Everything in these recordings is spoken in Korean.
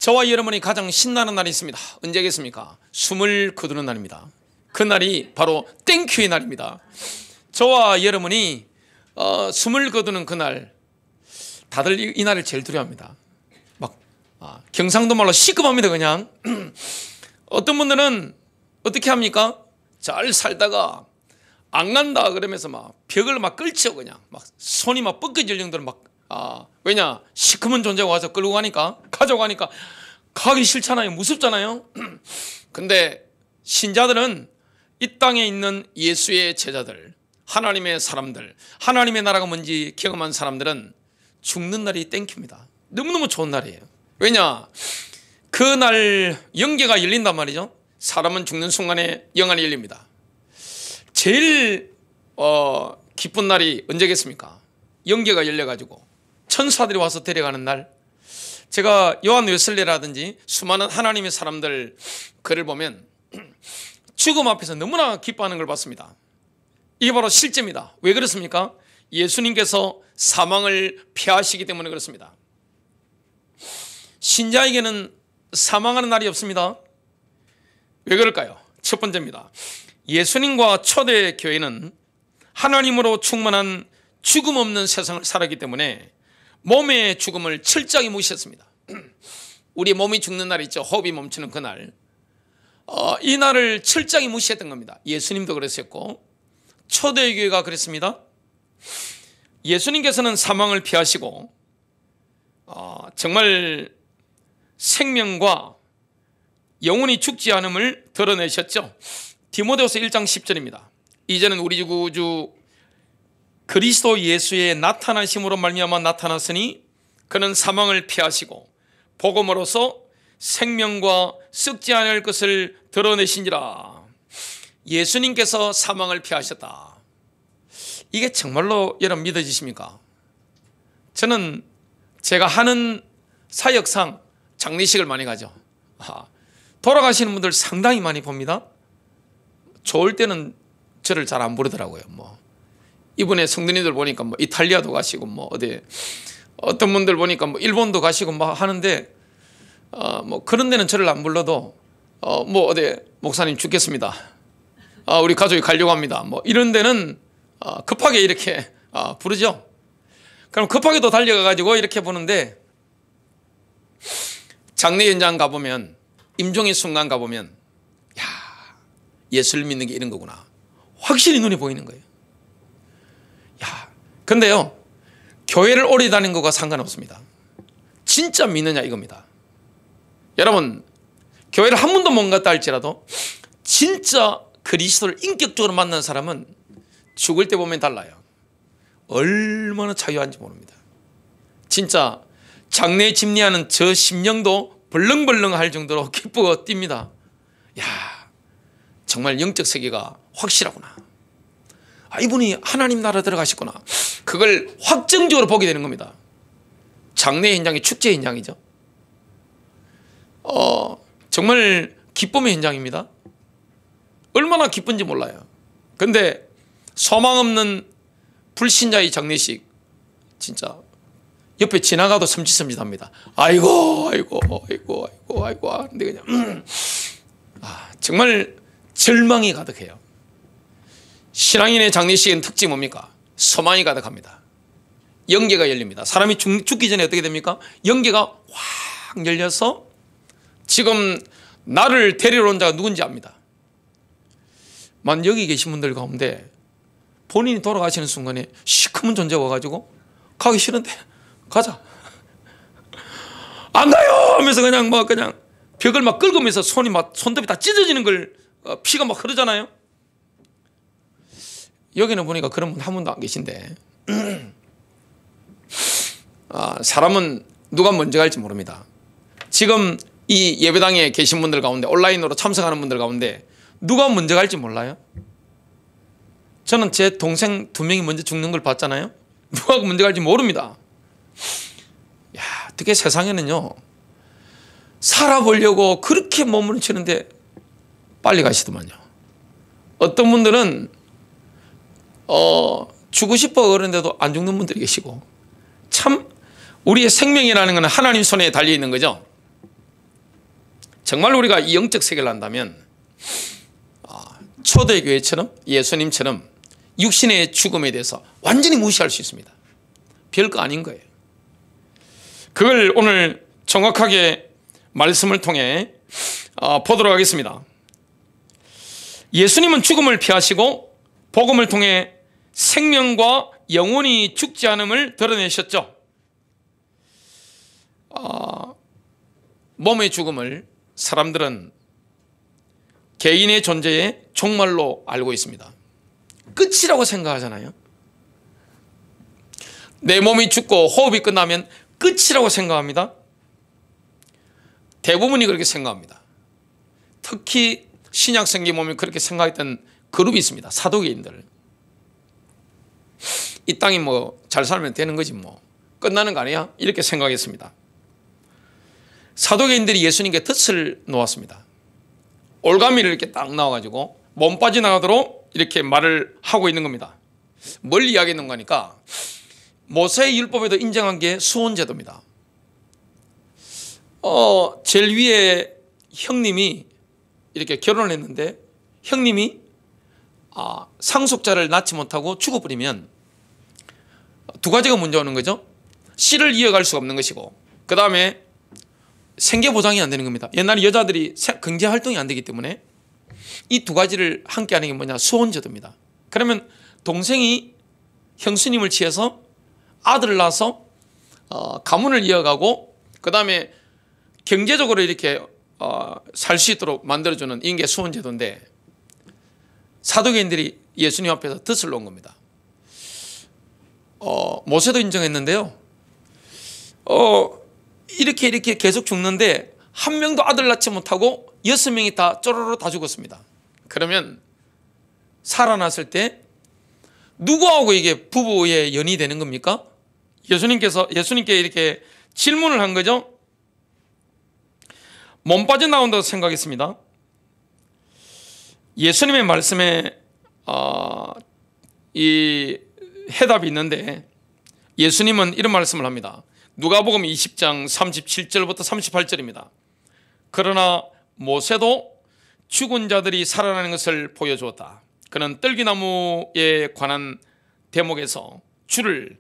저와 여러분이 가장 신나는 날이 있습니다. 언제겠습니까? 숨을 거두는 날입니다. 그날이 바로 땡큐의 날입니다. 저와 여러분이 숨을 거두는 그날, 다들 이 날을 제일 두려워합니다. 막 경상도 말로 시급합니다. 그냥 어떤 분들은 어떻게 합니까? 잘 살다가 안 간다 그러면서 막 벽을 막 끌죠. 그냥 막 손이 막 뻗겨질 정도로 막 왜냐? 시커먼 존재가 와서 끌고 가니까, 가져가니까 가기 싫잖아요. 무섭잖아요. 근데 신자들은 이 땅에 있는 예수의 제자들, 하나님의 사람들, 하나님의 나라가 뭔지 경험한 사람들은 죽는 날이 땡큐입니다. 너무너무 좋은 날이에요. 왜냐? 그날 영계가 열린단 말이죠. 사람은 죽는 순간에 영안이 열립니다. 제일 기쁜 날이 언제겠습니까? 영계가 열려가지고 천사들이 와서 데려가는 날. 제가 요한 웨슬레라든지 수많은 하나님의 사람들 글을 보면 죽음 앞에서 너무나 기뻐하는 걸 봤습니다. 이게 바로 실제입니다. 왜 그렇습니까? 예수님께서 사망을 피하시기 때문에 그렇습니다. 신자에게는 사망하는 날이 없습니다. 왜 그럴까요? 첫 번째입니다. 예수님과 초대 교회는 하나님으로 충만한 죽음 없는 세상을 살았기 때문에 몸의 죽음을 철저하게 무시했습니다. 우리 몸이 죽는 날 있죠. 호흡이 멈추는 그날. 이 날을 철저하게 무시했던 겁니다. 예수님도 그랬었고 초대교회가 그랬습니다. 예수님께서는 사망을 피하시고 정말 생명과 영원히 죽지 않음을 드러내셨죠. 디모데후서 1장 10절입니다. 이제는 우리 구주 그리스도 예수의 나타나심으로 말미암아 나타났으니 그는 사망을 피하시고 복음으로서 생명과 썩지 않을 것을 드러내신지라. 예수님께서 사망을 피하셨다. 이게 정말로 여러분 믿어지십니까? 저는 제가 하는 사역상 장례식을 많이 가죠. 돌아가시는 분들 상당히 많이 봅니다. 좋을 때는 저를 잘 안 부르더라고요. 이번에 성도님들 보니까 이탈리아도 가시고 어떤 분들 보니까 일본도 가시고 하는데 그런 데는 저를 안 불러도 어디 목사님 죽겠습니다. 우리 가족이 가려고 합니다. 이런 데는 급하게 이렇게 부르죠. 그럼 급하게도 달려가 가지고 이렇게 보는데 장례 현장 가보면, 임종의 순간 가보면 예수를 믿는 게 이런 거구나. 확실히 눈에 보이는 거예요. 근데요, 교회를 오래 다닌 것과 상관없습니다. 진짜 믿느냐 이겁니다. 여러분, 교회를 한 번도 못 갔다 할지라도 진짜 그리스도를 인격적으로 만난 사람은 죽을 때 보면 달라요. 얼마나 자유한지 모릅니다. 진짜 장례에 집례하는 저 심령도 벌렁벌렁 할 정도로 기쁘고 뜁니다. 정말 영적 세계가 확실하구나. 이분이 하나님 나라 들어가셨구나. 그걸 확정적으로 보게 되는 겁니다. 장례 현장이 축제 현장이죠. 정말 기쁨의 현장입니다. 얼마나 기쁜지 몰라요. 근데 소망 없는 불신자의 장례식, 진짜 옆에 지나가도 섬찟섬찟합니다. 아이고 근데 그냥 정말 절망이 가득해요. 신앙인의 장례식의 특징이 뭡니까? 소망이 가득합니다. 영계가 열립니다. 사람이 죽기 전에 어떻게 됩니까? 영계가 확 열려서 지금 나를 데리러 온 자가 누군지 압니다. 만 여기 계신 분들 가운데 본인이 돌아가시는 순간에 시커먼 존재가 와가지고 가기 싫은데 가자. 안 가요 하면서 그냥 벽을 막 긁으면서 손톱이 다 찢어지는 걸 피가 막 흐르잖아요. 여기는 보니까 그런 분 한 분도 안 계신데 사람은 누가 먼저 갈지 모릅니다. 지금 이 예배당에 계신 분들 가운데, 온라인으로 참석하는 분들 가운데 누가 먼저 갈지 몰라요. 저는 제 동생 2명이 먼저 죽는 걸 봤잖아요. 누가 먼저 갈지 모릅니다. 어떻게 세상에는요, 살아보려고 그렇게 몸부림치는데 빨리 가시더만요. 어떤 분들은 죽고 싶어 그러는데도 안 죽는 분들이 계시고, 참 우리의 생명이라는 건 하나님 손에 달려 있는 거죠. 정말 우리가 이 영적 세계를 한다면 초대교회처럼 예수님처럼 육신의 죽음에 대해서 완전히 무시할 수 있습니다. 별거 아닌 거예요. 그걸 오늘 정확하게 말씀을 통해 보도록 하겠습니다. 예수님은 죽음을 피하시고 복음을 통해 생명과 영원히 죽지 않음을 드러내셨죠. 몸의 죽음을 사람들은 개인의 존재의 종말로 알고 있습니다. 끝이라고 생각하잖아요. 내 몸이 죽고 호흡이 끝나면 끝이라고 생각합니다. 대부분이 그렇게 생각합니다. 특히 신약성경 보면 그렇게 생각했던 그룹이 있습니다. 사도계인들. 이 땅이 뭐 잘 살면 되는 거지 뭐 끝나는 거 아니야? 이렇게 생각했습니다. 사도계인들이 예수님께 덫을 놓았습니다. 올가미를 이렇게 딱 나와가지고 몸 빠져나가도록 이렇게 말을 하고 있는 겁니다. 뭘 이야기했는 거니까 모세의 율법에도 인정한 게 수혼제도입니다. 제일 위에 형님이 이렇게 결혼을 했는데 형님이 상속자를 낳지 못하고 죽어버리면 두 가지가 문제 오는 거죠. 씨를 이어갈 수가 없는 것이고 그 다음에 생계 보장이 안 되는 겁니다. 옛날에 여자들이 경제 활동이 안 되기 때문에 이 두 가지를 함께 하는 게 뭐냐? 수혼제도입니다. 그러면 동생이 형수님을 취해서 아들을 낳아서 가문을 이어가고 그 다음에 경제적으로 이렇게 살 수 있도록 만들어주는 이게 수혼제도인데 사도계인들이 예수님 앞에서 덫을 놓은 겁니다. 모세도 인정했는데요. 이렇게 계속 죽는데 한 명도 아들 낳지 못하고 6명이 다 쪼로로 다 죽었습니다. 그러면 살아났을 때 누구하고 이게 부부의 연이 되는 겁니까? 예수님께 이렇게 질문을 한 거죠. 몸 빠져나온다고 생각했습니다. 예수님의 말씀에 이 해답이 있는데 예수님은 이런 말씀을 합니다. 누가복음 20장 37절부터 38절입니다. 그러나 모세도 죽은 자들이 살아나는 것을 보여주었다. 그는 떨기나무에 관한 대목에서 주를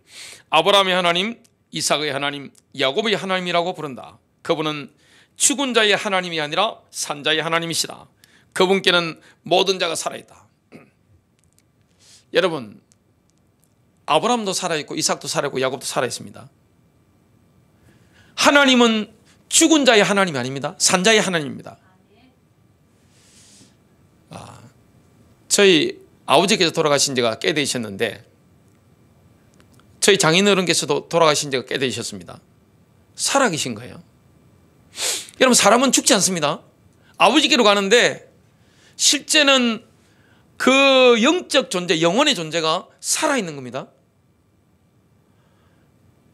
아브라함의 하나님, 이삭의 하나님, 야곱의 하나님이라고 부른다. 그분은 죽은 자의 하나님이 아니라 산자의 하나님이시다. 그분께는 모든 자가 살아있다. 여러분, 아브라함도 살아있고 이삭도 살아있고 야곱도 살아있습니다. 하나님은 죽은 자의 하나님이 아닙니다. 산자의 하나님입니다. 저희 아버지께서 돌아가신 지가 꽤 되셨는데 저희 장인어른께서도 돌아가신 지가 꽤 되셨습니다. 살아계신 거예요. 여러분, 사람은 죽지 않습니다. 아버지께로 가는데 실제는 그 영적 존재, 영혼의 존재가 살아있는 겁니다.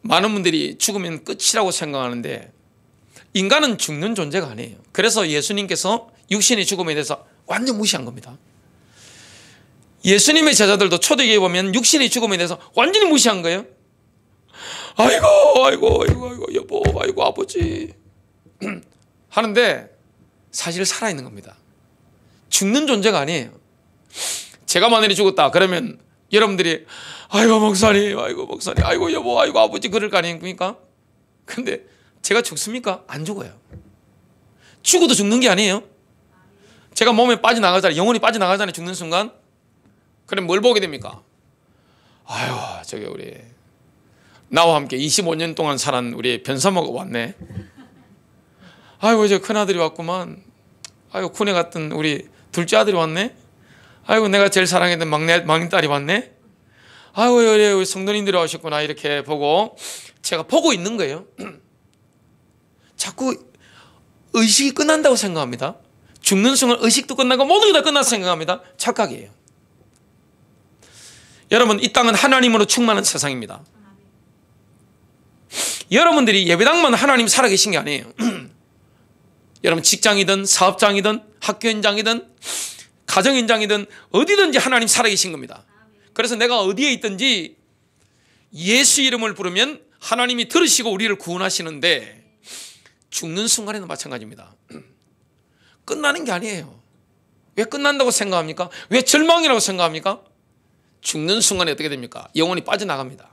많은 분들이 죽으면 끝이라고 생각하는데 인간은 죽는 존재가 아니에요. 그래서 예수님께서 육신의 죽음에 대해서 완전 무시한 겁니다. 예수님의 제자들도 초대교회에 보면 육신의 죽음에 대해서 완전히 무시한 거예요. 아이고 여보, 아이고 아버지 하는데 사실 살아있는 겁니다. 죽는 존재가 아니에요. 제가 만약에 죽었다 그러면 여러분들이 아이고 목사님, 아이고 여보, 아이고 아버지 그럴 거 아닙니까? 근데 제가 죽습니까? 안 죽어요. 죽어도 죽는 게 아니에요. 제가 몸에 빠져나가잖아요. 영혼이 빠져나가잖아요. 죽는 순간. 그럼 뭘 보게 됩니까? 아유, 저기 우리 나와 함께 25년 동안 살은 우리 변사모가 왔네. 아이고, 저 큰아들이 왔구만. 아이고, 군에 갔던 우리 둘째 아들이 왔네. 아이고, 내가 제일 사랑했던 막내딸이 왔네. 아이고, 우리 성도님들이 오셨구나. 이렇게 보고 제가 보고 있는 거예요. 자꾸 의식이 끝난다고 생각합니다. 죽는 순간 의식도 끝나고 모든 게 다 끝났다 생각합니다. 착각이에요. 여러분, 이 땅은 하나님으로 충만한 세상입니다. 여러분들이 예배당만 하나님 살아계신 게 아니에요. 여러분, 직장이든 사업장이든 학교 현장이든 가정 현장이든 어디든지 하나님 살아계신 겁니다. 그래서 내가 어디에 있든지 예수 이름을 부르면 하나님이 들으시고 우리를 구원하시는데 죽는 순간에는 마찬가지입니다. 끝나는 게 아니에요. 왜 끝난다고 생각합니까? 왜 절망이라고 생각합니까? 죽는 순간에 어떻게 됩니까? 영혼이 빠져나갑니다.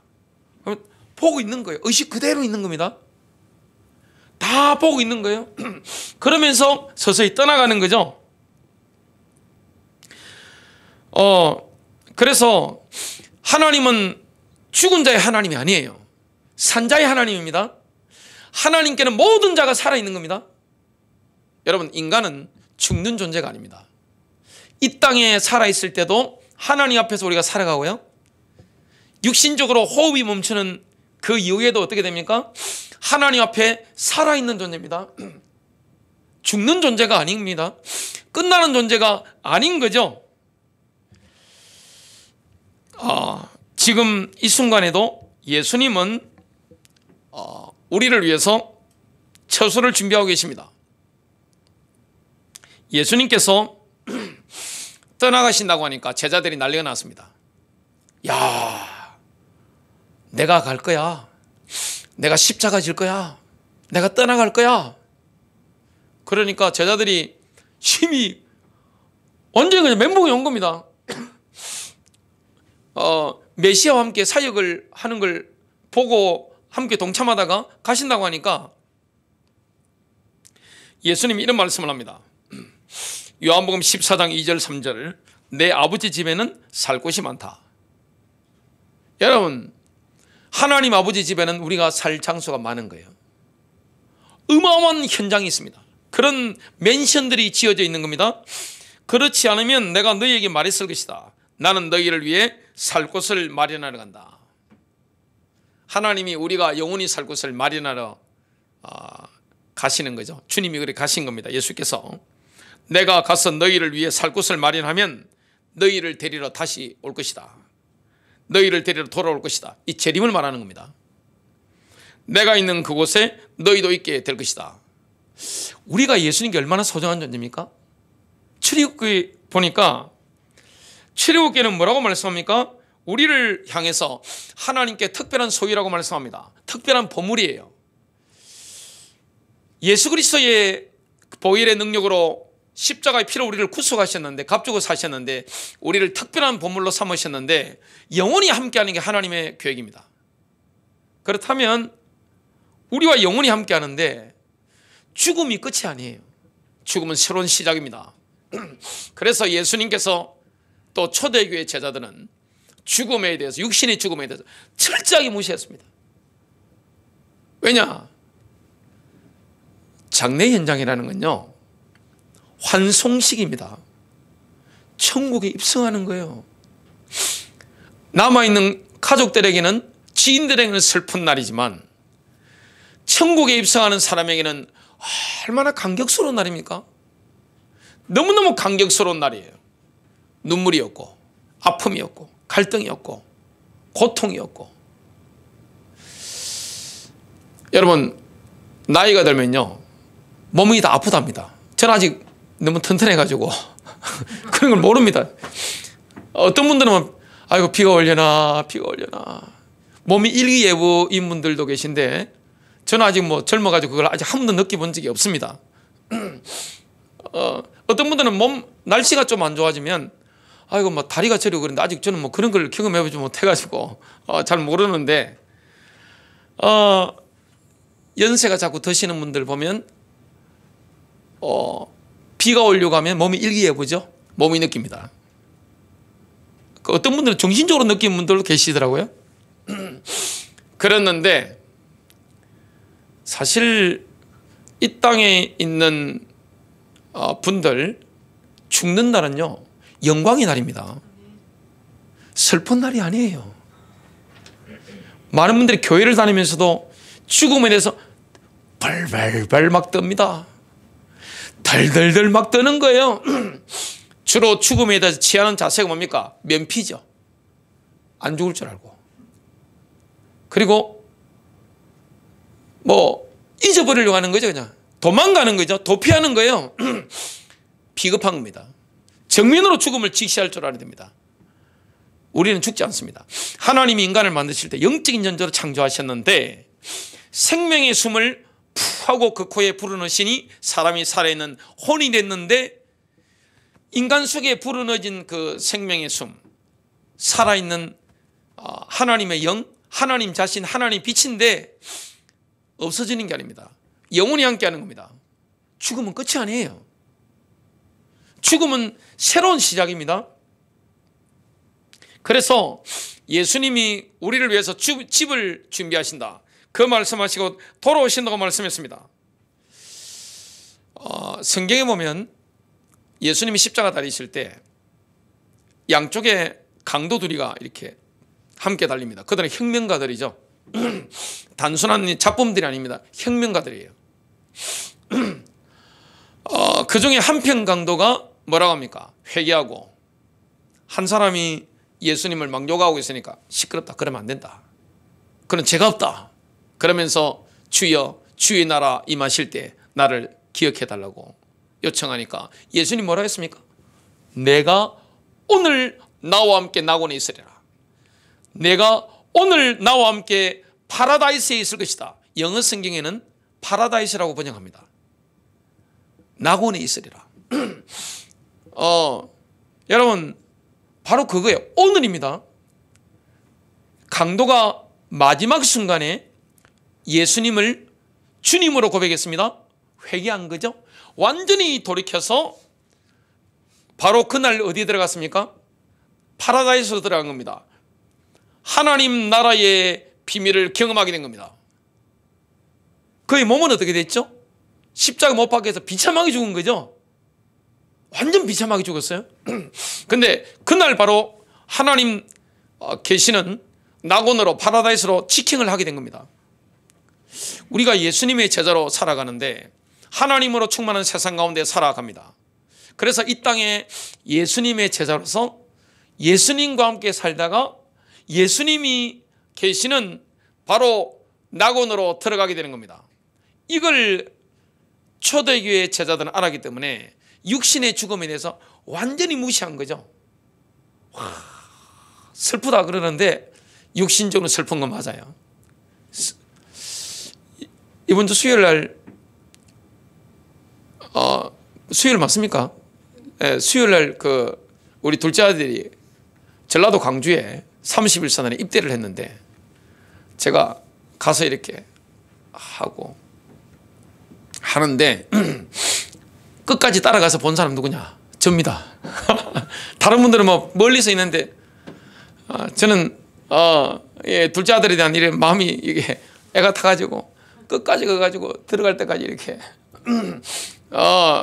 그럼 보고 있는 거예요. 의식 그대로 있는 겁니다. 다 보고 있는 거예요. 그러면서 서서히 떠나가는 거죠. 그래서 하나님은 죽은 자의 하나님이 아니에요. 산자의 하나님입니다. 하나님께는 모든 자가 살아있는 겁니다. 여러분, 인간은 죽는 존재가 아닙니다. 이 땅에 살아있을 때도 하나님 앞에서 우리가 살아가고요, 육신적으로 호흡이 멈추는 그 이후에도 어떻게 됩니까? 하나님 앞에 살아있는 존재입니다. 죽는 존재가 아닙니다. 끝나는 존재가 아닌 거죠. 지금 이 순간에도 예수님은 우리를 위해서 처소를 준비하고 계십니다. 예수님께서 떠나가신다고 하니까 제자들이 난리가 났습니다. 야, 내가 갈 거야. 내가 십자가 질 거야. 내가 떠나갈 거야. 그러니까 제자들이 힘이 완전히 그냥 멘붕이 온 겁니다. 메시아와 함께 사역을 하는 걸 보고 함께 동참하다가 가신다고 하니까 예수님이 이런 말씀을 합니다. 요한복음 14장 2절 3절, 내 아버지 집에는 살 곳이 많다. 여러분, 하나님 아버지 집에는 우리가 살 장소가 많은 거예요. 어마어마한 현장이 있습니다. 그런 맨션들이 지어져 있는 겁니다. 그렇지 않으면 내가 너희에게 말했을 것이다. 나는 너희를 위해 살 곳을 마련하러 간다. 하나님이 우리가 영원히 살 곳을 마련하러 가시는 거죠. 주님이 그렇게 가신 겁니다. 예수께서 내가 가서 너희를 위해 살 곳을 마련하면 너희를 데리러 다시 올 것이다. 너희를 데리러 돌아올 것이다. 이 재림을 말하는 겁니다. 내가 있는 그곳에 너희도 있게 될 것이다. 우리가 예수님께 얼마나 소중한 존재입니까? 출애굽기에 보니까 출애굽기에는 뭐라고 말씀합니까? 우리를 향해서 하나님께 특별한 소유라고 말씀합니다. 특별한 보물이에요. 예수 그리스도의 보혈의 능력으로 십자가의 피로 우리를 구속하셨는데, 값주고 사셨는데, 우리를 특별한 보물로 삼으셨는데 영원히 함께하는 게 하나님의 계획입니다. 그렇다면 우리와 영원히 함께하는데 죽음이 끝이 아니에요. 죽음은 새로운 시작입니다. 그래서 예수님께서 또 초대교회 제자들은 죽음에 대해서, 육신의 죽음에 대해서 철저하게 무시했습니다. 왜냐? 장례 현장이라는 건요, 환송식입니다. 천국에 입성하는 거예요. 남아있는 가족들에게는, 지인들에게는 슬픈 날이지만 천국에 입성하는 사람에게는 얼마나 감격스러운 날입니까? 너무너무 감격스러운 날이에요. 눈물이 없고 아픔이 없고 갈등이 없고 고통이 없고. 여러분, 나이가 들면요 몸이 다 아프답니다. 저는 아직 너무 튼튼해가지고 그런 걸 모릅니다. 어떤 분들은 아이고 비가 올려나 비가 올려나 몸이 일기예보인 분들도 계신데, 저는 아직 뭐 젊어가지고 그걸 아직 한 번도 느껴본 적이 없습니다. 어떤 분들은 몸 날씨가 좀 안 좋아지면 아이고 뭐 다리가 저리고 그런데, 아직 저는 뭐 그런 걸 경험해보지 못해가지고 잘 모르는데, 연세가 자꾸 드시는 분들 보면 비가 오려고 하면 몸이 일기예보죠. 몸이 느낍니다. 어떤 분들은 정신적으로 느끼는 분들도 계시더라고요. 그랬는데 사실 이 땅에 있는 분들, 죽는 날은요 영광의 날입니다. 슬픈 날이 아니에요. 많은 분들이 교회를 다니면서도 죽음에 대해서 발발발 막 떱니다. 덜덜덜 막 떠는 거예요. 주로 죽음에 대해서 취하는 자세가 뭡니까? 면피죠. 안 죽을 줄 알고. 그리고 뭐 잊어버리려고 하는 거죠. 그냥 도망가는 거죠. 도피하는 거예요. 비겁한 겁니다. 정면으로 죽음을 직시할 줄 알아야 됩니다. 우리는 죽지 않습니다. 하나님이 인간을 만드실 때 영적인 존재로 창조하셨는데 생명의 숨을 푹 하고 그 코에 불어넣으시니 사람이 살아있는 혼이 됐는데, 인간 속에 불어넣어진 그 생명의 숨, 살아있는 하나님의 영, 하나님 자신, 하나님 빛인데 없어지는 게 아닙니다. 영원히 함께하는 겁니다. 죽음은 끝이 아니에요. 죽음은 새로운 시작입니다. 그래서 예수님이 우리를 위해서 집을 준비하신다, 그 말씀하시고 돌아오신다고 말씀했습니다. 성경에 보면 예수님이 십자가 달리실 때 양쪽에 강도 둘이가 이렇게 함께 달립니다. 그들은 혁명가들이죠. 단순한 잡범들이 아닙니다. 혁명가들이에요. 그 중에 한편 강도가 뭐라고 합니까? 회개하고, 한 사람이 예수님을 막 욕하고 있으니까 시끄럽다, 그러면 안 된다, 그런 죄가 없다 그러면서 주여 주의 나라 임하실 때 나를 기억해 달라고 요청하니까 예수님 뭐라 했습니까? 내가 오늘 나와 함께 낙원에 있으리라. 내가 오늘 나와 함께 파라다이스에 있을 것이다. 영어 성경에는 파라다이스라고 번역합니다. 낙원에 있으리라. 여러분, 바로 그거예요. 오늘입니다. 강도가 마지막 순간에 예수님을 주님으로 고백했습니다. 회개한 거죠. 완전히 돌이켜서 바로 그날 어디에 들어갔습니까? 파라다이스로 들어간 겁니다. 하나님 나라의 비밀을 경험하게 된 겁니다. 그의 몸은 어떻게 됐죠? 십자가 못 박혀서 비참하게 죽은 거죠. 완전 비참하게 죽었어요. 근데 그날 바로 하나님 계시는 낙원으로, 파라다이스로 직행을 하게 된 겁니다. 우리가 예수님의 제자로 살아가는데 하나님으로 충만한 세상 가운데 살아갑니다. 그래서 이 땅에 예수님의 제자로서 예수님과 함께 살다가 예수님이 계시는 바로 낙원으로 들어가게 되는 겁니다. 이걸 초대교회 제자들은 알았기 때문에 육신의 죽음에 대해서 완전히 무시한 거죠. 와, 슬프다 그러는데 육신적으로 슬픈 건 맞아요. 이번 주 수요일 날 수요일 맞습니까? 네, 수요일 날 우리 둘째 아들이 전라도 광주에 30일선에 입대를 했는데 제가 가서 이렇게 하고 하는데 끝까지 따라가서 본 사람 누구냐? 접니다. 다른 분들은 뭐 멀리서 있는데 저는 둘째 아들에 대한 이런 마음이 이게 애가 타가지고 끝까지 가가지고 들어갈 때까지 이렇게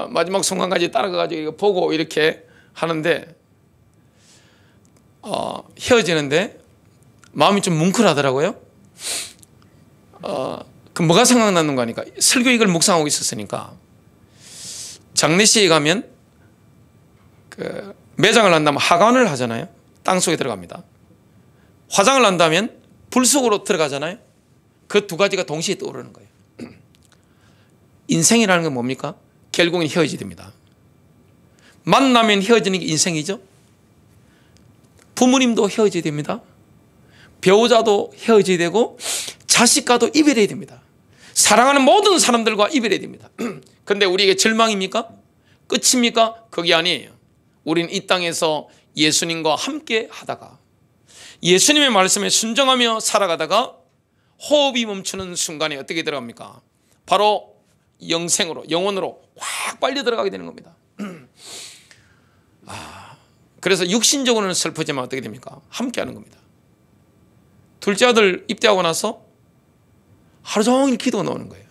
마지막 순간까지 따라가가지고 이거 보고 이렇게 하는데 헤어지는데 마음이 좀 뭉클하더라고요. 그 뭐가 생각나는 거니까 설교 이걸 묵상하고 있었으니까 장례식에 가면 그 매장을 한다면 하관을 하잖아요. 땅속에 들어갑니다. 화장을 한다면 불 속으로 들어가잖아요. 그 두 가지가 동시에 떠오르는 거예요. 인생이라는 건 뭡니까? 결국은 헤어지게 됩니다. 만나면 헤어지는 게 인생이죠. 부모님도 헤어져야 됩니다. 배우자도 헤어져야 되고 자식과도 이별해야 됩니다. 사랑하는 모든 사람들과 이별해야 됩니다. 그런데 우리에게 절망입니까? 끝입니까? 그게 아니에요. 우리는 이 땅에서 예수님과 함께 하다가 예수님의 말씀에 순종하며 살아가다가 호흡이 멈추는 순간에 어떻게 들어갑니까? 바로 영생으로, 영혼으로 확 빨리 들어가게 되는 겁니다. 그래서 육신적으로는 슬프지만 어떻게 됩니까? 함께 하는 겁니다. 둘째 아들 입대하고 나서 하루 종일 기도가 나오는 거예요.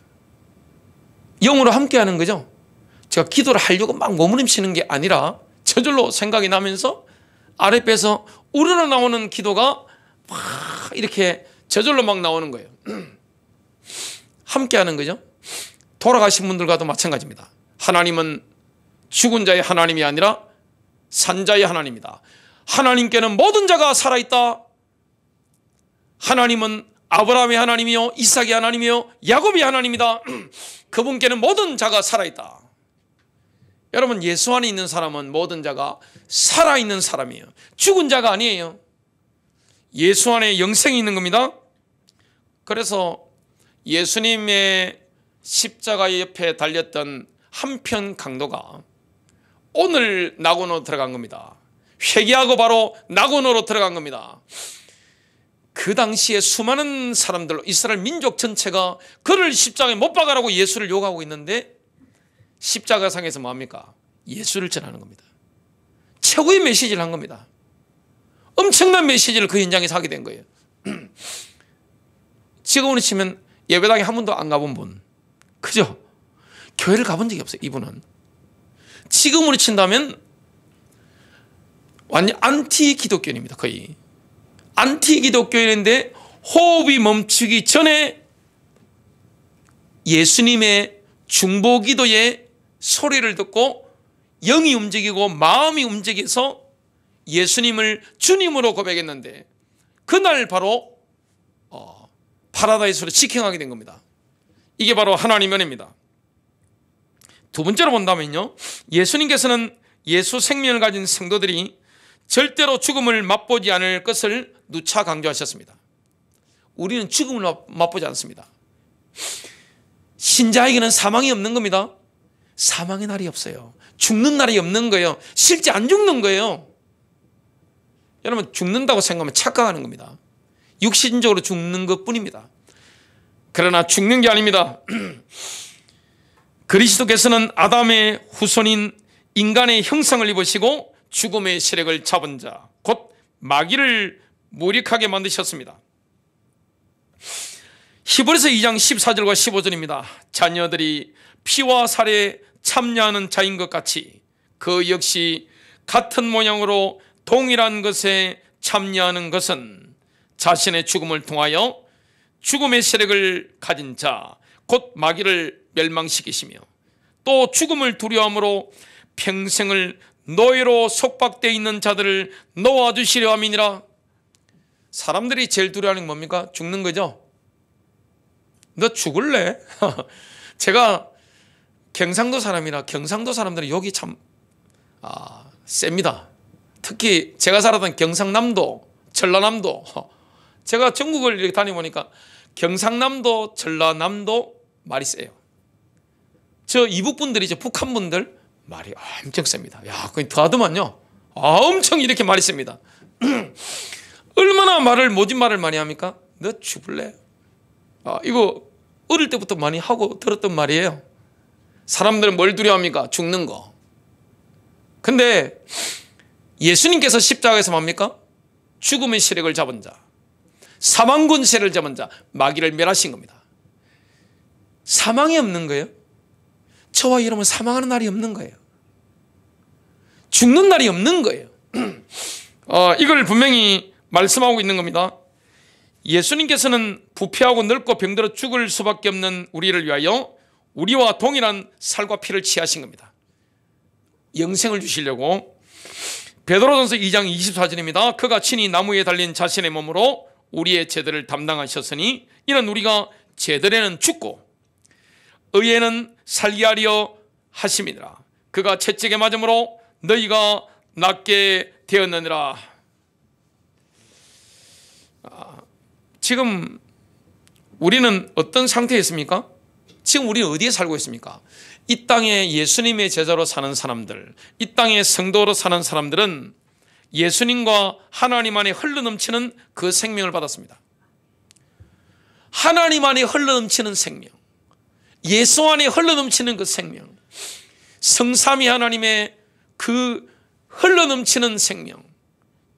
영으로 함께 하는 거죠. 제가 기도를 하려고 막 몸부림치는 게 아니라 저절로 생각이 나면서 아랫배에서 우러나오는 기도가 막 이렇게 저절로 막 나오는 거예요. 함께 하는 거죠. 돌아가신 분들과도 마찬가지입니다. 하나님은 죽은 자의 하나님이 아니라 산자의 하나님이다. 하나님께는 모든 자가 살아있다. 하나님은 아브라함의 하나님이요 이삭의 하나님이요 야곱의 하나님이다. 그분께는 모든 자가 살아있다. 여러분, 예수 안에 있는 사람은 모든 자가 살아있는 사람이에요. 죽은 자가 아니에요. 예수 안에 영생이 있는 겁니다. 그래서 예수님의 십자가 옆에 달렸던 한편 강도가 오늘 낙원으로 들어간 겁니다. 회개하고 바로 낙원으로 들어간 겁니다. 그 당시에 수많은 사람들, 이스라엘 민족 전체가 그를 십자가에 못 박아라고 예수를 요구하고 있는데 십자가상에서 뭐합니까? 예수를 전하는 겁니다. 최고의 메시지를 한 겁니다. 엄청난 메시지를 그 현장에서 하게 된 거예요. 지금으로 치면 예배당에 한 번도 안 가본 분, 그죠? 교회를 가본 적이 없어요. 이분은 지금으로 친다면 완전 안티 기독교인입니다. 거의 안티 기독교인인데 호흡이 멈추기 전에 예수님의 중보기도의 소리를 듣고 영이 움직이고 마음이 움직여서 예수님을 주님으로 고백했는데 그날 바로 파라다이스로 직행하게 된 겁니다. 이게 바로 하나님의 은혜입니다. 두 번째로 본다면요, 예수님께서는 예수 생명을 가진 성도들이 절대로 죽음을 맛보지 않을 것을 누차 강조하셨습니다. 우리는 죽음을 맛보지 않습니다. 신자에게는 사망이 없는 겁니다. 사망의 날이 없어요. 죽는 날이 없는 거예요. 실제 안 죽는 거예요. 여러분, 죽는다고 생각하면 착각하는 겁니다. 육신적으로 죽는 것뿐입니다. 그러나 죽는 게 아닙니다. 그리스도께서는 아담의 후손인 인간의 형상을 입으시고 죽음의 세력을 잡은 자, 곧 마귀를 무력하게 만드셨습니다. 히브리서 2장 14절과 15절입니다. 자녀들이 피와 살에 참여하는 자인 것 같이 그 역시 같은 모양으로 동일한 것에 참여하는 것은 자신의 죽음을 통하여 죽음의 세력을 가진 자, 곧 마귀를 멸망시키시며 또 죽음을 두려움으로 평생을 노예로 속박되어 있는 자들을 놓아주시려 함이니라. 사람들이 제일 두려워하는 게 뭡니까? 죽는 거죠. 너 죽을래? 제가 경상도 사람이라 경상도 사람들은 욕이 참 셉니다. 특히 제가 살았던 경상남도, 전라남도, 제가 전국을 이렇게 다녀보니까 경상남도, 전라남도 말이 세요. 저 이북분들이, 저 북한분들 말이 엄청 셉니다. 야, 그건 더하더만요. 엄청 이렇게 말이 셉니다. 얼마나 모진 말을 많이 합니까? 너 죽을래? 이거 어릴 때부터 많이 하고 들었던 말이에요. 사람들은 뭘 두려워합니까? 죽는 거. 근데 예수님께서 십자가에서 뭡니까? 죽음의 세력을 잡은 자, 사망 권세를 잡은 자, 마귀를 멸하신 겁니다. 사망이 없는 거예요. 저와 여러분 사망하는 날이 없는 거예요. 죽는 날이 없는 거예요. 이걸 분명히 말씀하고 있는 겁니다. 예수님께서는 부패하고 늙고 병들어 죽을 수밖에 없는 우리를 위하여 우리와 동일한 살과 피를 취하신 겁니다. 영생을 주시려고. 베드로전서 2장 24절입니다. 그가 친히 나무에 달린 자신의 몸으로 우리의 죄들을 담당하셨으니 이는 우리가 죄들에는 죽고 의에는 살게 하려 하심이니라. 그가 채찍에 맞음으로 너희가 낫게 되었느니라. 지금 우리는 어떤 상태에 있습니까? 지금 우리는 어디에 살고 있습니까? 이 땅에 예수님의 제자로 사는 사람들, 이 땅에 성도로 사는 사람들은 예수님과 하나님 안에 흘러넘치는 그 생명을 받았습니다. 하나님 안에 흘러넘치는 생명, 예수 안에 흘러넘치는 그 생명, 성삼위 하나님의 그 흘러넘치는 생명,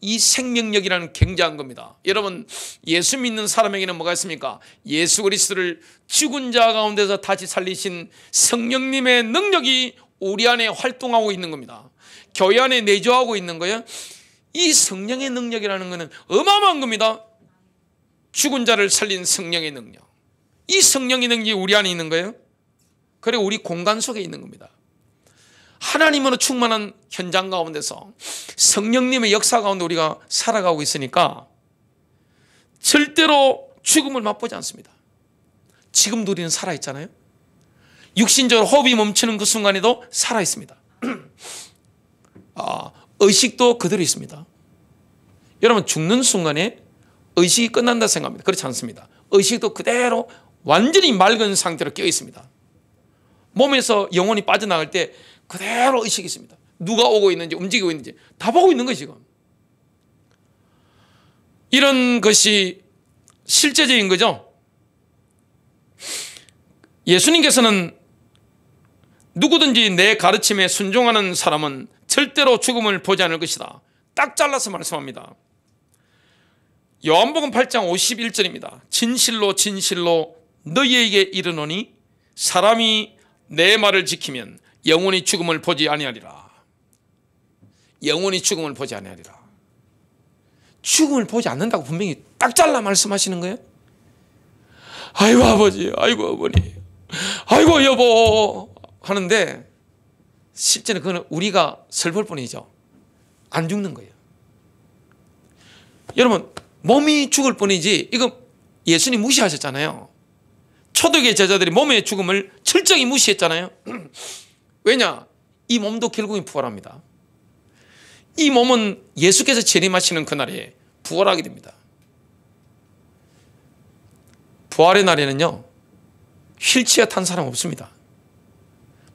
이 생명력이라는 굉장한 겁니다. 여러분, 예수 믿는 사람에게는 뭐가 있습니까? 예수 그리스도를 죽은 자 가운데서 다시 살리신 성령님의 능력이 우리 안에 활동하고 있는 겁니다. 교회 안에 내주하고 있는 거예요. 이 성령의 능력이라는 것은 어마어마한 겁니다. 죽은 자를 살린 성령의 능력, 이 성령의 능력이 우리 안에 있는 거예요. 그리고 우리 공간 속에 있는 겁니다. 하나님으로 충만한 현장 가운데서 성령님의 역사 가운데 우리가 살아가고 있으니까 절대로 죽음을 맛보지 않습니다. 지금도 우리는 살아있잖아요. 육신적으로 호흡이 멈추는 그 순간에도 살아있습니다. 의식도 그대로 있습니다. 여러분, 죽는 순간에 의식이 끝난다 생각합니다. 그렇지 않습니다. 의식도 그대로 완전히 맑은 상태로 깨어 있습니다. 몸에서 영혼이 빠져나갈 때 그대로 의식이 있습니다. 누가 오고 있는지 움직이고 있는지 다 보고 있는 거예요 지금. 이런 것이 실제적인 거죠. 예수님께서는 누구든지 내 가르침에 순종하는 사람은 절대로 죽음을 보지 않을 것이다. 딱 잘라서 말씀합니다. 요한복음 8장 51절입니다. 진실로 진실로 너희에게 이르노니 사람이 내 말을 지키면 영원히 죽음을 보지 아니하리라. 영원히 죽음을 보지 아니하리라. 죽음을 보지 않는다고 분명히 딱 잘라 말씀하시는 거예요. 아이고 아버지, 아이고 어머니, 아이고 여보 하는데 실제는 그건 우리가 슬플 뿐이죠. 안 죽는 거예요. 여러분, 몸이 죽을 뿐이지 이거 예수님 무시하셨잖아요. 초대교회 제자들이 몸의 죽음을 철저히 무시했잖아요. 왜냐? 이 몸도 결국엔 부활합니다. 이 몸은 예수께서 재림하시는 그날에 부활하게 됩니다. 부활의 날에는요, 휠체어 탄 사람 없습니다.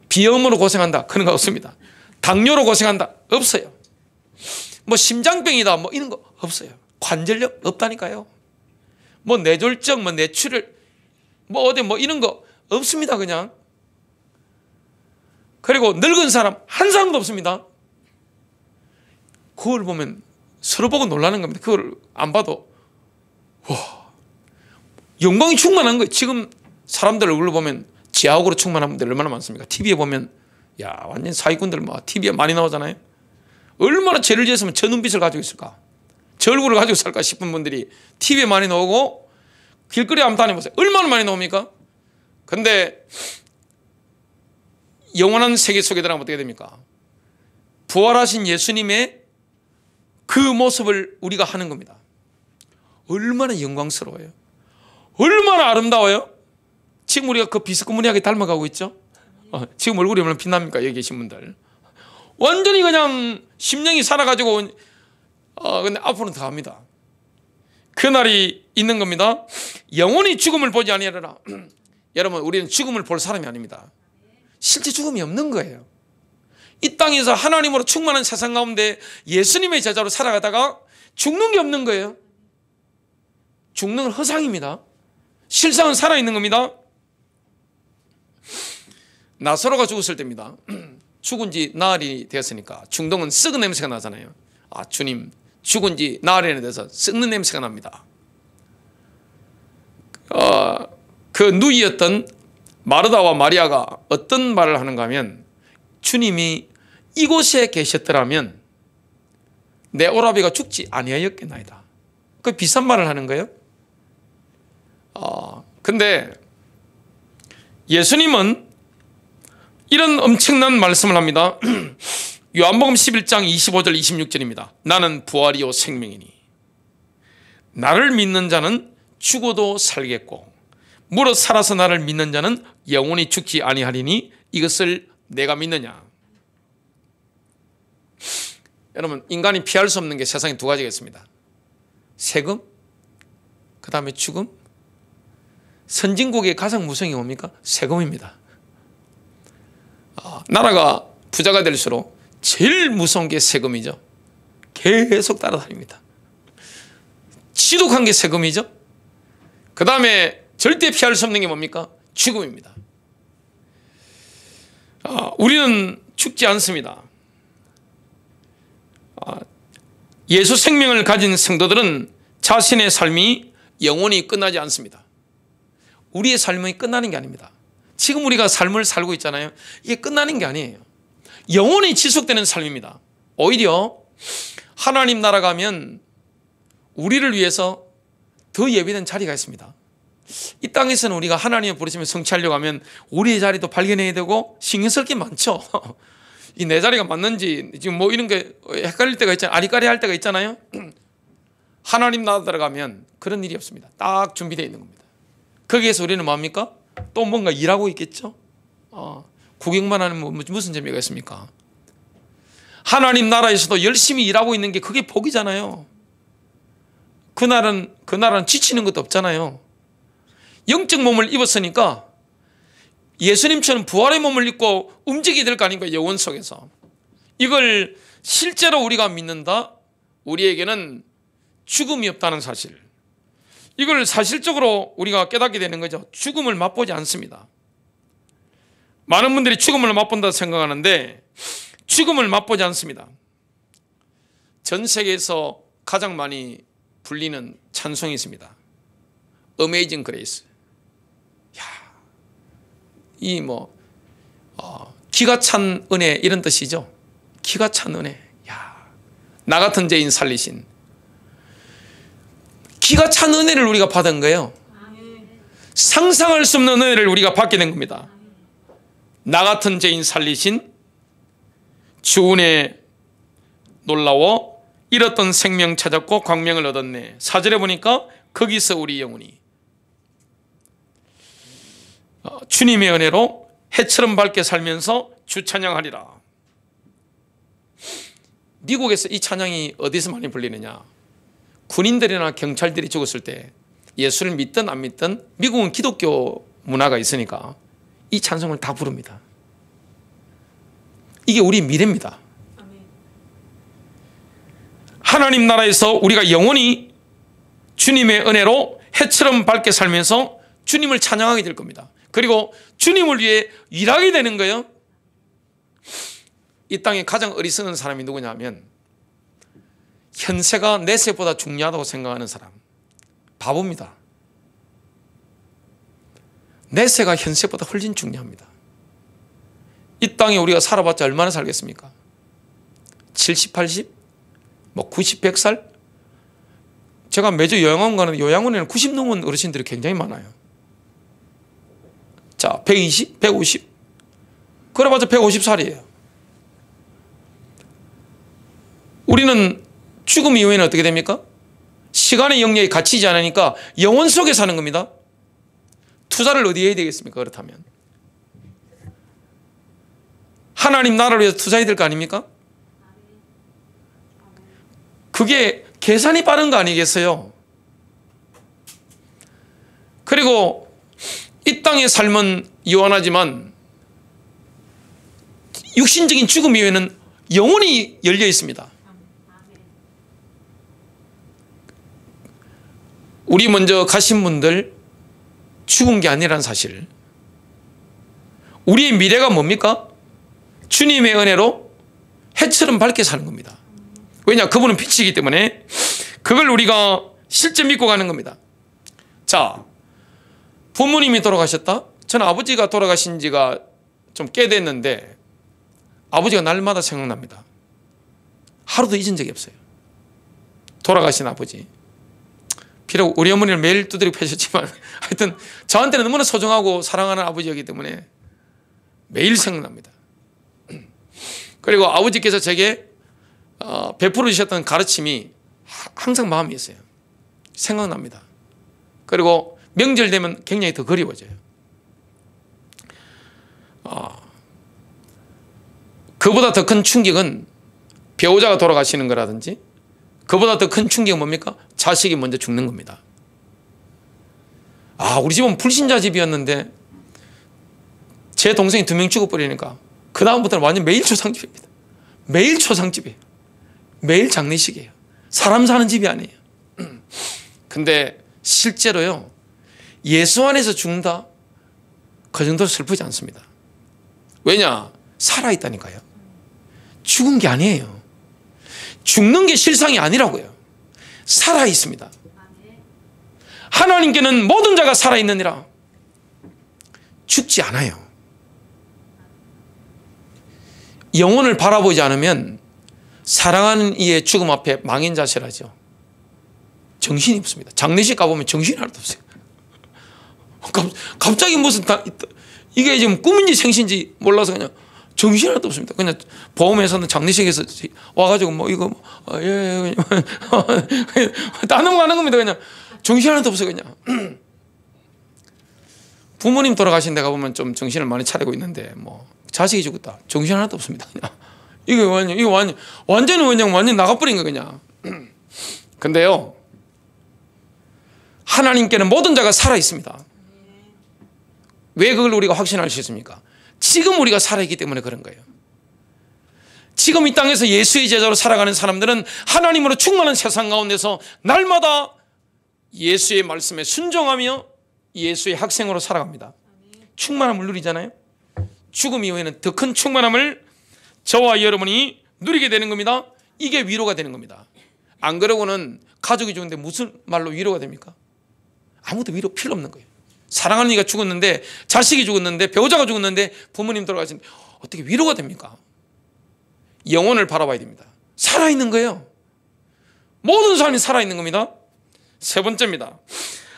비염으로 고생한다, 그런 거 없습니다. 당뇨로 고생한다, 없어요. 뭐 심장병이다, 뭐 이런 거 없어요. 관절염 없다니까요. 뭐 뇌졸중, 뭐 뇌출혈, 뭐 어디 뭐 이런 거 없습니다, 그냥. 그리고 늙은 사람 한 사람도 없습니다. 그걸 보면 서로 보고 놀라는 겁니다. 그걸 안 봐도 와, 영광이 충만한 거예요. 지금 사람들 얼굴을 보면 지하옥으로 충만한 분들 얼마나 많습니까? TV에 보면 야 완전 사기꾼들 막 TV에 많이 나오잖아요. 얼마나 죄를 지었으면 저 눈빛을 가지고 있을까? 저 얼굴을 가지고 살까 싶은 분들이 TV에 많이 나오고 길거리에 한번 다녀보세요. 얼마나 많이 나옵니까? 근데 영원한 세계 속에 들어가면 어떻게 됩니까? 부활하신 예수님의 그 모습을 우리가 하는 겁니다. 얼마나 영광스러워요. 얼마나 아름다워요. 지금 우리가 그 비스코무리하게 닮아가고 있죠. 지금 얼굴이 얼마나 빛납니까? 여기 계신 분들 완전히 그냥 심령이 살아가지고 근데 앞으로는 더 합니다. 그날이 있는 겁니다. 영원히 죽음을 보지 아니하리라. 여러분, 우리는 죽음을 볼 사람이 아닙니다. 실제 죽음이 없는 거예요. 이 땅에서 하나님으로 충만한 세상 가운데 예수님의 제자로 살아가다가 죽는 게 없는 거예요. 죽는 건 허상입니다. 실상은 살아있는 겁니다. 나사로가 죽었을 때입니다. 죽은 지 나흘이 되었으니까 중동은 썩은 냄새가 나잖아요. 아, 주님 죽은 지 나흘이나 돼서 썩는 냄새가 납니다. 그 누이였던 마르다와 마리아가 어떤 말을 하는가 하면 주님이 이곳에 계셨더라면 내 오라비가 죽지 아니하였겠나이다. 그 비싼 말을 하는 거예요. 근데 예수님은 이런 엄청난 말씀을 합니다. 요한복음 11장 25절 26절입니다. 나는 부활이요 생명이니 나를 믿는 자는 죽어도 살겠고 무릇 살아서 나를 믿는 자는 영원히 죽지 아니하리니 이것을 내가 믿느냐. 여러분, 인간이 피할 수 없는 게 세상에 두 가지가 있습니다. 세금, 그 다음에 죽음. 선진국의 가장 무서운 게 뭡니까? 세금입니다. 나라가 부자가 될수록 제일 무서운 게 세금이죠. 계속 따라다닙니다. 지독한 게 세금이죠. 그 다음에 절대 피할 수 없는 게 뭡니까? 죽음입니다. 우리는 죽지 않습니다. 예수 생명을 가진 성도들은 자신의 삶이 영원히 끝나지 않습니다. 우리의 삶이 끝나는 게 아닙니다. 지금 우리가 삶을 살고 있잖아요. 이게 끝나는 게 아니에요. 영원히 지속되는 삶입니다. 오히려 하나님 나라 가면 우리를 위해서 더 예비된 자리가 있습니다. 이 땅에서는 우리가 하나님을 부르시면 성취하려고 하면 우리의 자리도 발견해야 되고 신경 쓸 게 많죠. 이 내 자리가 맞는지 지금 뭐 이런 게 헷갈릴 때가 있잖아요. 아리까리할 때가 있잖아요. 하나님 나라 들어가면 그런 일이 없습니다. 딱 준비되어 있는 겁니다. 거기에서 우리는 뭡니까? 또 뭔가 일하고 있겠죠. 구경만 하면 무슨 재미가 있습니까? 하나님 나라에서도 열심히 일하고 있는 게 그게 복이잖아요. 그날은 지치는 것도 없잖아요. 영적 몸을 입었으니까 예수님처럼 부활의 몸을 입고 움직이게 될 거 아닙니까? 영혼 속에서. 이걸 실제로 우리가 믿는다? 우리에게는 죽음이 없다는 사실. 이걸 사실적으로 우리가 깨닫게 되는 거죠. 죽음을 맛보지 않습니다. 많은 분들이 죽음을 맛본다 생각하는데 죽음을 맛보지 않습니다. 전 세계에서 가장 많이 불리는 찬송이 있습니다. Amazing Grace. 이 기가 찬 은혜 이런 뜻이죠. 기가 찬 은혜. 나 같은 죄인 살리신. 기가 찬 은혜를 우리가 받은 거예요. 상상할 수 없는 은혜를 우리가 받게 된 겁니다. 나 같은 죄인 살리신 주 은혜 놀라워 잃었던 생명 찾았고 광명을 얻었네. 4절에 보니까 거기서 우리 영혼이 주님의 은혜로 해처럼 밝게 살면서 주 찬양하리라. 미국에서 이 찬양이 어디서 많이 불리느냐? 군인들이나 경찰들이 죽었을 때 예수를 믿든 안 믿든 미국은 기독교 문화가 있으니까 이 찬송을 다 부릅니다. 이게 우리 미래입니다. 하나님 나라에서 우리가 영원히 주님의 은혜로 해처럼 밝게 살면서 주님을 찬양하게 될 겁니다. 그리고 주님을 위해 일하게 되는 거예요. 이 땅에 가장 어리석은 사람이 누구냐 하면 현세가 내세보다 중요하다고 생각하는 사람. 바보입니다. 내세가 현세보다 훨씬 중요합니다. 이 땅에 우리가 살아봤자 얼마나 살겠습니까? 70, 80? 90, 100살? 제가 매주 요양원 가는데 요양원에는 90 넘은 어르신들이 굉장히 많아요. 자, 120, 150. 그래봤자 150살이에요. 우리는 죽음 이후에는 어떻게 됩니까? 시간의 영역이 갇히지 않으니까 영혼 속에 사는 겁니다. 투자를 어디에 해야 되겠습니까? 그렇다면 하나님 나라를 위해서 투자해야 될 거 아닙니까? 그게 계산이 빠른 거 아니겠어요? 그리고 이 땅의 삶은 유한하지만 육신적인 죽음 이후에는 영혼이 열려 있습니다. 우리 먼저 가신 분들 죽은 게 아니라는 사실. 우리의 미래가 뭡니까? 주님의 은혜로 해처럼 밝게 사는 겁니다. 왜냐? 그분은 빛이기 때문에 그걸 우리가 실제 믿고 가는 겁니다. 자, 부모님이 돌아가셨다? 저는 아버지가 돌아가신 지가 좀 꽤 됐는데 아버지가 날마다 생각납니다. 하루도 잊은 적이 없어요. 돌아가신 아버지. 비록 우리 어머니를 매일 두드리고 패셨지만 하여튼 저한테는 너무나 소중하고 사랑하는 아버지였기 때문에 매일 생각납니다. 그리고 아버지께서 제게 베풀어 주셨던 가르침이 항상 마음에 있어요. 생각납니다. 그리고 명절 되면 굉장히 더 그리워져요. 그보다 더 큰 충격은 배우자가 돌아가시는 거라든지 그보다 더 큰 충격은 뭡니까? 자식이 먼저 죽는 겁니다. 우리 집은 불신자 집이었는데 제 동생이 2명 죽어버리니까 그 다음부터는 완전 매일 초상집입니다. 매일 초상집이에요. 매일 장례식이에요. 사람 사는 집이 아니에요. 근데 실제로요, 예수 안에서 죽는다? 그 정도로 슬프지 않습니다. 왜냐? 살아있다니까요. 죽은 게 아니에요. 죽는 게 실상이 아니라고요. 살아있습니다. 하나님께는 모든 자가 살아있느니라. 죽지 않아요. 영혼을 바라보지 않으면 사랑하는 이의 죽음 앞에 망연자실하죠. 정신이 없습니다. 장례식 가보면 정신이 하나도 없어요. 갑자기 무슨 이게 지금 꿈인지 생신지 몰라서 그냥 정신이 하나도 없습니다. 그냥 보험회사는 장례식에서 와가지고 그냥 다 넘어가는 겁니다. 그냥 정신 하나도 없어요. 그냥 부모님 돌아가신 데 가보면 좀 정신을 많이 차리고 있는데 자식이 죽었다. 정신 하나도 없습니다. 그냥 이거 완전히 나가버린 거 그냥. 근데요, 하나님께는 모든 자가 살아 있습니다. 왜 그걸 우리가 확신할 수 있습니까? 지금 우리가 살아있기 때문에 그런 거예요. 지금 이 땅에서 예수의 제자로 살아가는 사람들은 하나님으로 충만한 세상 가운데서 날마다 예수의 말씀에 순종하며 예수의 학생으로 살아갑니다. 충만함을 누리잖아요. 죽음 이후에는 더 큰 충만함을 저와 여러분이 누리게 되는 겁니다. 이게 위로가 되는 겁니다. 안 그러고는 가족이 죽는데 무슨 말로 위로가 됩니까? 아무도 위로 필요 없는 거예요. 사랑하는 이가 죽었는데, 자식이 죽었는데, 배우자가 죽었는데, 부모님 돌아가시는데 어떻게 위로가 됩니까? 영혼을 바라봐야 됩니다. 살아있는 거예요. 모든 삶이 살아있는 겁니다. 세 번째입니다.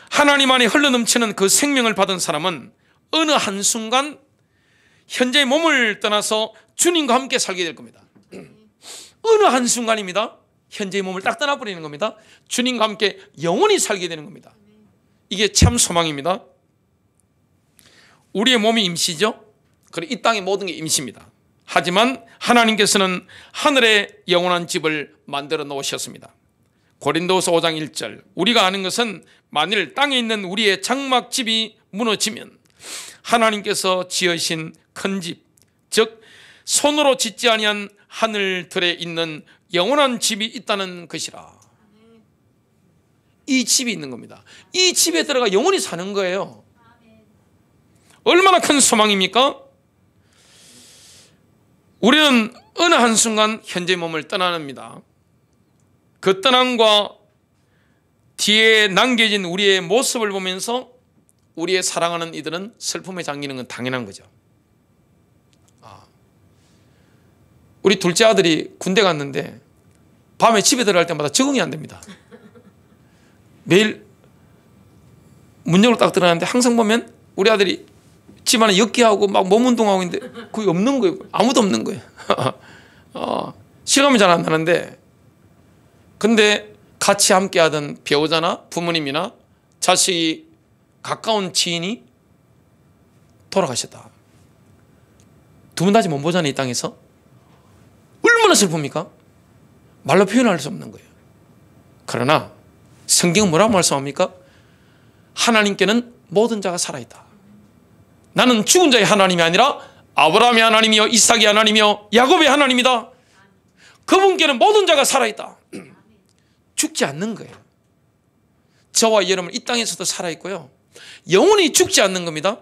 하나님 안에 흘러넘치는 그 생명을 받은 사람은 어느 한순간 현재의 몸을 떠나서 주님과 함께 살게 될 겁니다. 어느 한순간입니다. 현재의 몸을 딱 떠나버리는 겁니다. 주님과 함께 영원히 살게 되는 겁니다. 이게 참 소망입니다. 우리의 몸이 임시죠. 그리고 이 땅의 모든 게 임시입니다. 하지만 하나님께서는 하늘에 영원한 집을 만들어 놓으셨습니다. 고린도서 5장 1절, 우리가 아는 것은 만일 땅에 있는 우리의 장막집이 무너지면 하나님께서 지으신 큰 집, 즉 손으로 짓지 아니한 하늘들에 있는 영원한 집이 있다는 것이라. 이 집이 있는 겁니다. 이 집에 들어가 영원히 사는 거예요. 얼마나 큰 소망입니까? 우리는 어느 한순간 현재 몸을 떠나갑니다. 그 떠남과 뒤에 남겨진 우리의 모습을 보면서 우리의 사랑하는 이들은 슬픔에 잠기는 건 당연한 거죠. 우리 둘째 아들이 군대 갔는데 밤에 집에 들어갈 때마다 적응이 안 됩니다. 매일 문 열고 딱 들어가는데 항상 보면 우리 아들이 집안에 엮기하고 막 몸 운동하고 있는데 거의 없는 거예요. 아무도 없는 거예요. 실감이 잘 안 나는데, 근데 같이 함께 하던 배우자나 부모님이나 자식이 가까운 지인이 돌아가셨다. 두 분 다시 못 보잖아요. 이 땅에서. 얼마나 슬픕니까? 말로 표현할 수 없는 거예요. 그러나 성경은 뭐라고 말씀합니까? 하나님께는 모든 자가 살아있다. 나는 죽은 자의 하나님이 아니라 아브라함의 하나님이요 이삭의 하나님이요 야곱의 하나님이다. 그분께는 모든 자가 살아있다. 죽지 않는 거예요. 저와 여러분 이 땅에서도 살아있고요, 영원히 죽지 않는 겁니다.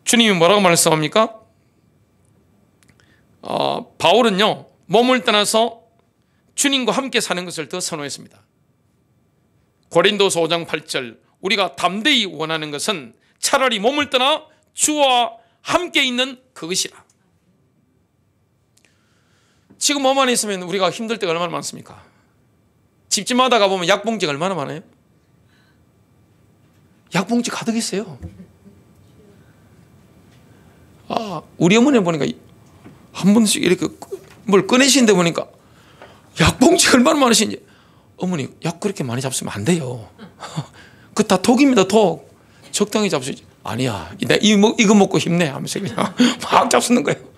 주님이 뭐라고 말씀합니까? 바울은요, 몸을 떠나서 주님과 함께 사는 것을 더 선호했습니다. 고린도서 5장 8절, 우리가 담대히 원하는 것은 차라리 몸을 떠나 주와 함께 있는 그것이라. 지금 몸 안에 있으면 우리가 힘들 때가 얼마나 많습니까? 집집마다 가보면 약봉지가 얼마나 많아요? 약봉지 가득 있어요. 우리 어머니 보니까 한 번씩 이렇게 뭘 꺼내시는데 보니까 약봉지가 얼마나 많으신지. 어머니, 약 그렇게 많이 잡수면 안 돼요. 그 다 독입니다, 독. 적당히 잡수지. 아니야, 이거 먹고 힘내 하면서 그냥 막 잡수는 거예요.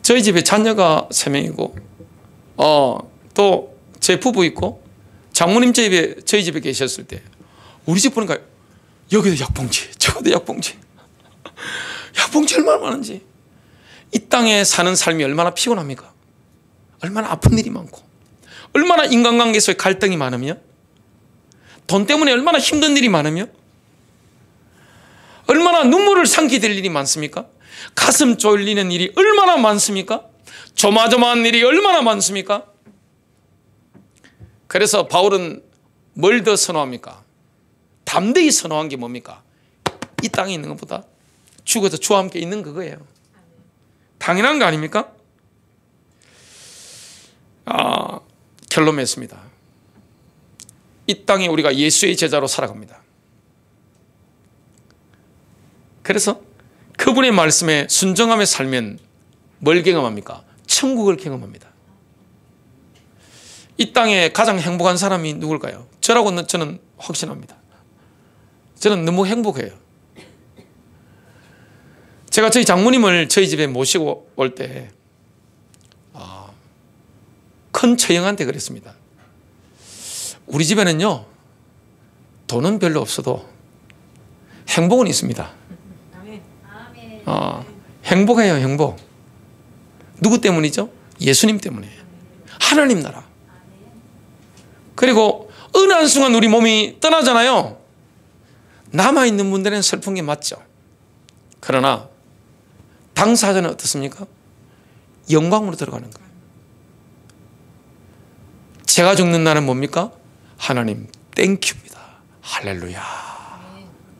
저희 집에 자녀가 3명이고 또 제 부부 있고, 장모님 저희 집에 계셨을 때 우리 집 보니까 여기도 약봉지, 저기도 약봉지. 약봉지 얼마나 많은지. 이 땅에 사는 삶이 얼마나 피곤합니까? 얼마나 아픈 일이 많고, 얼마나 인간관계에서의 갈등이 많으며, 돈 때문에 얼마나 힘든 일이 많으며, 얼마나 눈물을 삼키게 될 일이 많습니까? 가슴 쫄리는 일이 얼마나 많습니까? 조마조마한 일이 얼마나 많습니까? 그래서 바울은 뭘 더 선호합니까? 담대히 선호한 게 뭡니까? 이 땅에 있는 것보다 죽어서 주와 함께 있는 그거예요. 당연한 거 아닙니까? 결론 맺습니다. 이 땅에 우리가 예수의 제자로 살아갑니다. 그래서 그분의 말씀에 순종하며 살면 뭘 경험합니까? 천국을 경험합니다. 이 땅에 가장 행복한 사람이 누굴까요? 저라고 저는 확신합니다. 저는 너무 행복해요. 제가 저희 장모님을 저희 집에 모시고 올 때 큰 처형한테 그랬습니다. 우리 집에는요, 돈은 별로 없어도 행복은 있습니다. 행복해요, 행복. 누구 때문이죠? 예수님 때문에. 하나님 나라. 그리고 어느 한순간 우리 몸이 떠나잖아요. 남아있는 분들은 슬픈 게 맞죠. 그러나 당사자는 어떻습니까? 영광으로 들어가는 거예요. 제가 죽는 날은 뭡니까? 하나님 땡큐입니다. 할렐루야.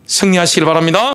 승리하시길 바랍니다.